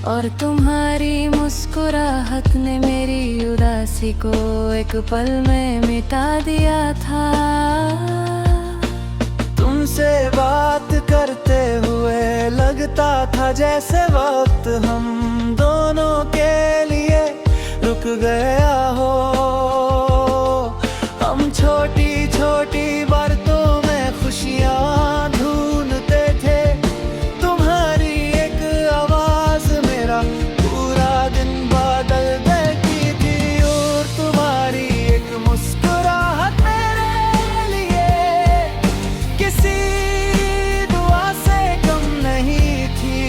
और तुम्हारी मुस्कुराहट ने मेरी उदासी को एक पल में मिटा दिया था। तुमसे बात करते हुए लगता था जैसे वक्त हम दोनों के लिए रुक गया हो। हम छोटी छोटी बातों में खुशियाँ ढूंढते थे, तुम्हारी एक आवाज मेरा पूरा दिन बदल देती थी। और तुम्हारी एक मुस्कुराहट मेरे लिए किसी दुआ से कम नहीं थी।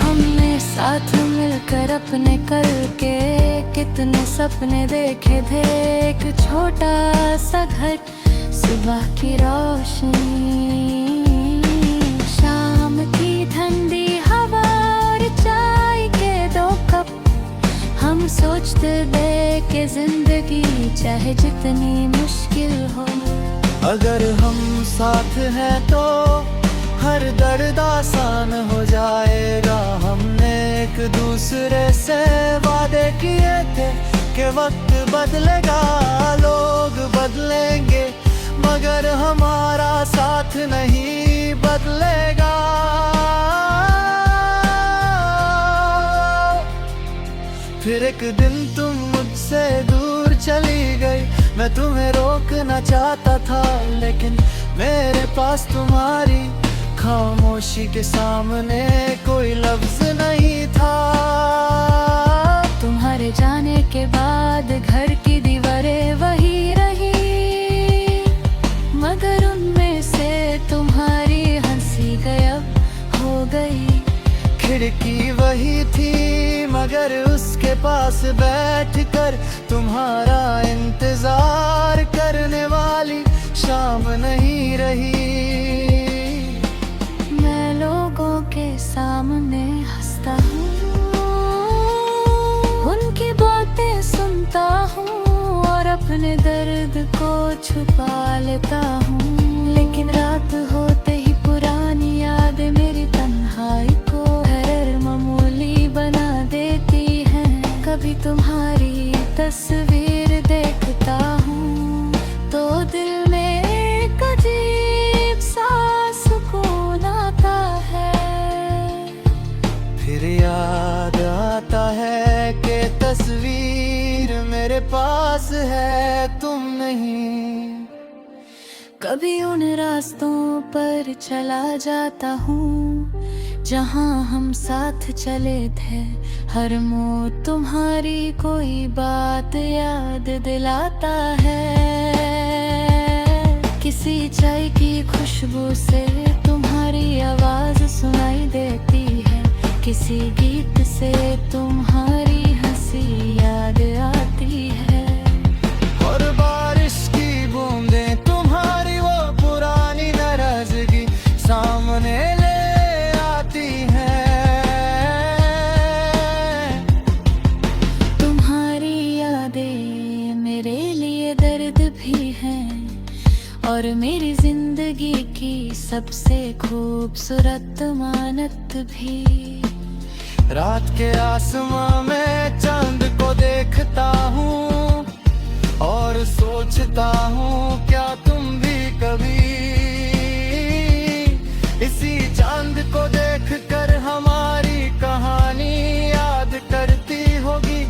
हमने साथ मिलकर अपने कल के कितने सपने देखे थे। एक छोटा सा घर, सुबह की रोशनी, शाम की ठंडी हवा और चाय के 2 कप। हम सोचते थे कि जिंदगी चाहे जितनी मुश्किल हो, अगर हम साथ हैं तो हर दर्द आसान हो जाएगा। हमने एक दूसरे से वादे किए थे कि वक्त बदलेगा, लोग बदलेंगे, मगर हमारा साथ नहीं बदलेगा। फिर एक दिन तुम मुझसे दूर चली गई। मैं तुम्हें रोकना चाहता था, लेकिन मेरे पास तुम्हारी खामोशी के सामने कोई लफ्ज नहीं था। तुम्हारे जाने के बाद घर की दीवारें वही रही, मगर उनमें से तुम्हारी हंसी गायब हो गई। खिड़की वही थी, मगर उसके पास बैठकर तुम्हारा इंतजार करने वाली शाम नहीं रही। मैं लोगों के सामने हंसता हूँ, उनकी बातें सुनता हूँ और अपने दर्द को छुपा लेता हूँ। लेकिन रात होते ही पुरानी याद मेरी तन्हाई को हर मामूली बना देती है। कभी तुम्हारी तस्वीर देखता हूँ तो दिल में एक अजीब सा सुकून आता है। फिर याद आता है कि तस्वीर मेरे पास है, तुम नहीं। कभी उन रास्तों पर चला जाता हूँ जहाँ हम साथ चले थे। हर मोड़ तुम्हारी कोई बात याद दिलाता है। किसी चाय की खुशबू से तुम्हारी आवाज सुनाई देती है, किसी गीत से तुम्हारी हंसी याद आती है। और बारिश की बूंदें तुम्हारी वो पुरानी नाराजगी सामने ले आती हैं। तुम्हारी यादें मेरे लिए दर्द भी हैं और मेरी जिंदगी की सबसे खूबसूरत अमानत भी। रात के आसमां में चांद को देखता हूँ और सोचता हूँ क्या तुम भी कभी इसी चांद को देखकर हमारी कहानी याद करती होगी।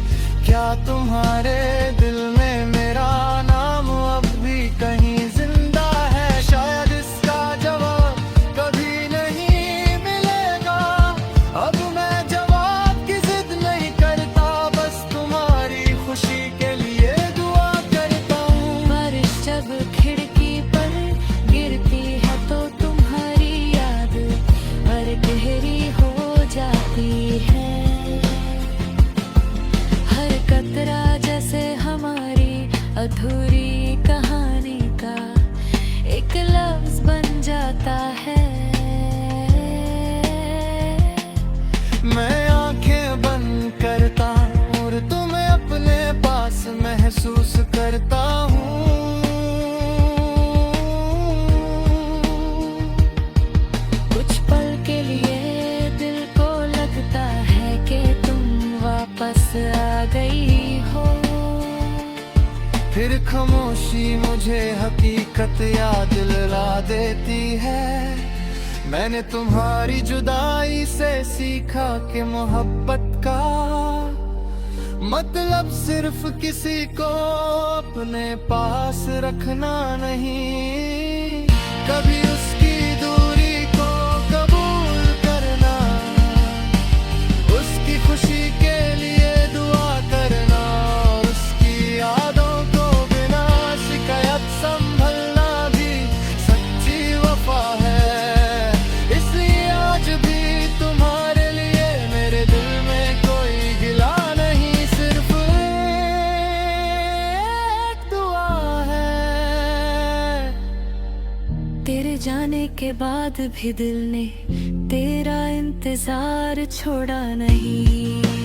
क्या तुम्हारे दिल में मेरा नाम अब भी कहीं जिंदा है? शायद इसका जवाब कभी नहीं मिलेगा। अब मैं जवाब की जिद नहीं करता, बस तुम्हारी खुशी के लिए दुआ करता हूँ। बारिश जब खिड़की पर गिरती है तो तुम्हारी याद और गहरी हो जाती है। हर कतरा जैसे हमारी अधूरी कहानी का एक लफ्ज बन जाता है। मैं आंखें बंद करता हूँ और तुम्हें अपने पास महसूस करता हूँ। कुछ पल के लिए दिल को गई हो। फिर खामोशी मुझे हकीकत याद दिला देती है। मैंने तुम्हारी जुदाई से सीखा कि मोहब्बत का मतलब सिर्फ किसी को अपने पास रखना नहीं, कभी उसकी दूरी को कबूल करना, उसकी खुशी के लिए दुआ करना, और उसकी यादों को बिना शिकायत संभलना भी सच्ची वफा है। इसलिए आज भी तुम्हारे लिए मेरे दिल में कोई गिला नहीं, सिर्फ एक दुआ है। तेरे जाने के बाद भी दिल ने तेरा इंतजार छोड़ा नहीं।